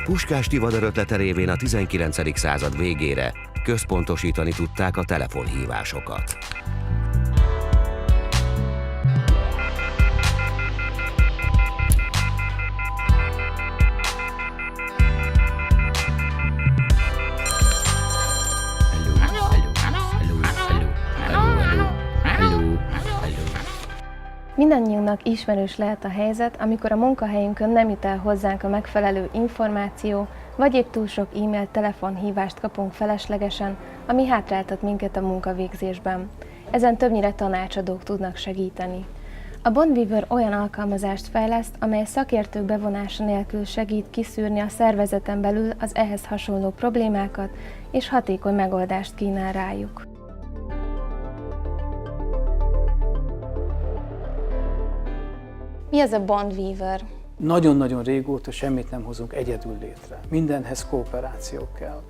Puskás Tivadar ötlete révén a 19. század végére központosítani tudták a telefonhívásokat. Mindannyiunknak ismerős lehet a helyzet, amikor a munkahelyünkön nem jut el hozzánk a megfelelő információ, vagy épp túl sok e-mail, telefonhívást kapunk feleslegesen, ami hátráltat minket a munkavégzésben. Ezen többnyire tanácsadók tudnak segíteni. A Bondweaver olyan alkalmazást fejleszt, amely szakértők bevonása nélkül segít kiszűrni a szervezeten belül az ehhez hasonló problémákat, és hatékony megoldást kínál rájuk. Mi az a Bondweaver? Nagyon-nagyon régóta semmit nem hozunk egyedül létre. Mindenhez kooperáció kell.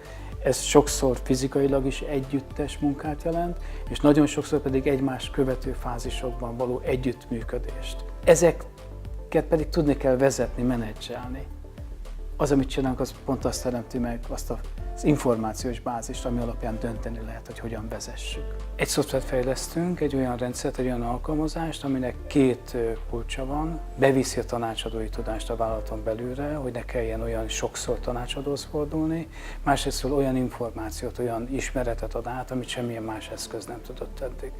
Ez sokszor fizikailag is együttes munkát jelent, és nagyon sokszor pedig egymás követő fázisokban való együttműködést. Ezeket pedig tudni kell vezetni, menedzselni. Az, amit csinálunk, az pont azt teremti meg azt az információs bázist, ami alapján dönteni lehet, hogy hogyan vezessük. Egy szoftvert fejlesztünk, egy olyan rendszert, egy olyan alkalmazást, aminek két kulcsa van. Beviszi a tanácsadói tudást a vállalaton belülre, hogy ne kelljen olyan sokszor tanácsadóhoz fordulni. Másrészt olyan információt, olyan ismeretet ad át, amit semmilyen más eszköz nem tudott eddig.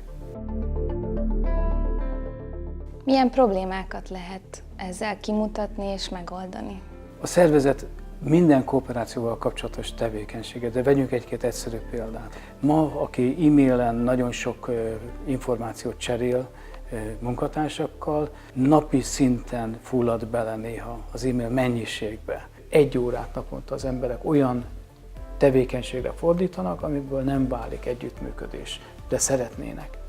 Milyen problémákat lehet ezzel kimutatni és megoldani? A szervezet minden kooperációval kapcsolatos tevékenysége, de vegyünk egy-két egyszerű példát. Ma, aki e-mailen nagyon sok információt cserél munkatársakkal, napi szinten fullad bele néha az e-mail mennyiségbe. 1 órát naponta az emberek olyan tevékenységre fordítanak, amiből nem válik együttműködés, de szeretnének.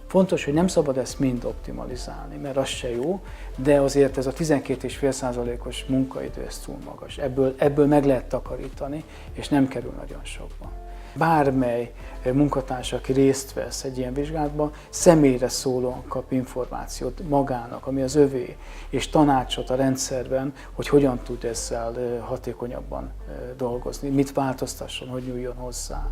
Fontos, hogy nem szabad ezt mind optimalizálni, mert az se jó, de azért ez a 12,5%-os munkaidő, ez túl magas. Ebből meg lehet takarítani, és nem kerül nagyon sokba. Bármely munkatárs, aki részt vesz egy ilyen vizsgálatban, személyre szólóan kap információt magának, ami az övé, és tanácsot a rendszerben, hogy hogyan tud ezzel hatékonyabban dolgozni, mit változtasson, hogy nyúljon hozzá.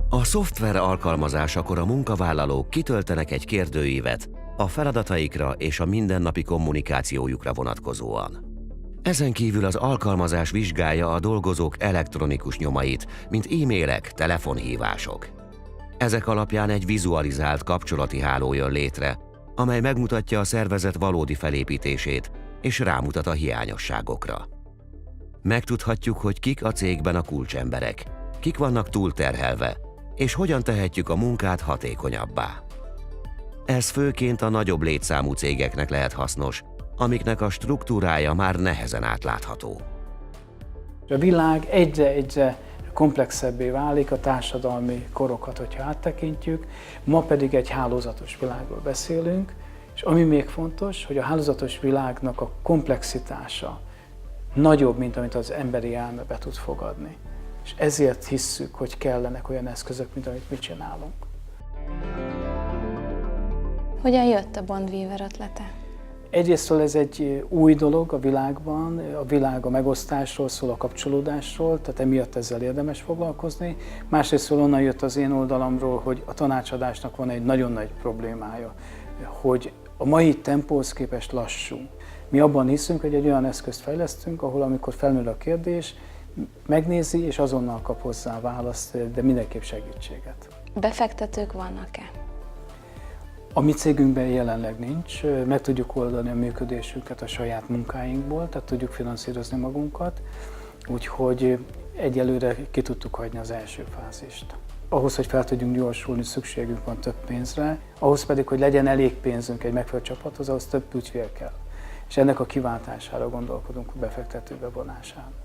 A szoftver alkalmazásakor a munkavállalók kitöltenek egy kérdőívet a feladataikra és a mindennapi kommunikációjukra vonatkozóan. Ezen kívül az alkalmazás vizsgálja a dolgozók elektronikus nyomait, mint e-mailek, telefonhívások. Ezek alapján egy vizualizált kapcsolati háló jön létre, amely megmutatja a szervezet valódi felépítését és rámutat a hiányosságokra. Megtudhatjuk, hogy kik a cégben a kulcsemberek, kik vannak túlterhelve, és hogyan tehetjük a munkát hatékonyabbá. Ez főként a nagyobb létszámú cégeknek lehet hasznos, amiknek a struktúrája már nehezen átlátható. A világ egyre komplexebbé válik, a társadalmi korokat, hogyha áttekintjük, ma pedig egy hálózatos világról beszélünk, és ami még fontos, hogy a hálózatos világnak a komplexitása nagyobb, mint amit az emberi elme be tud fogadni. És ezért hisszük, hogy kellenek olyan eszközök, mint amit mi csinálunk. Hogyan jött a Bondweaver ötlete? Egyrésztről ez egy új dolog a világban, a világ a megosztásról szól, a kapcsolódásról, tehát emiatt ezzel érdemes foglalkozni. Másrésztről onnan jött az én oldalamról, hogy a tanácsadásnak van egy nagyon nagy problémája, hogy a mai tempóhoz képest lassú. Mi abban hiszünk, hogy egy olyan eszközt fejlesztünk, ahol amikor felmerül a kérdés, megnézi és azonnal kap hozzá választ, de mindenképp segítséget. Befektetők vannak-e? A mi cégünkben jelenleg nincs, meg tudjuk oldani a működésünket a saját munkáinkból, tehát tudjuk finanszírozni magunkat, úgyhogy egyelőre ki tudtuk hagyni az első fázist. Ahhoz, hogy fel tudjunk gyorsulni, szükségünk van több pénzre, ahhoz pedig, hogy legyen elég pénzünk egy megfelelő csapathoz, ahhoz több ügyfél kell. És ennek a kiváltására gondolkodunk a befektető bevonásán.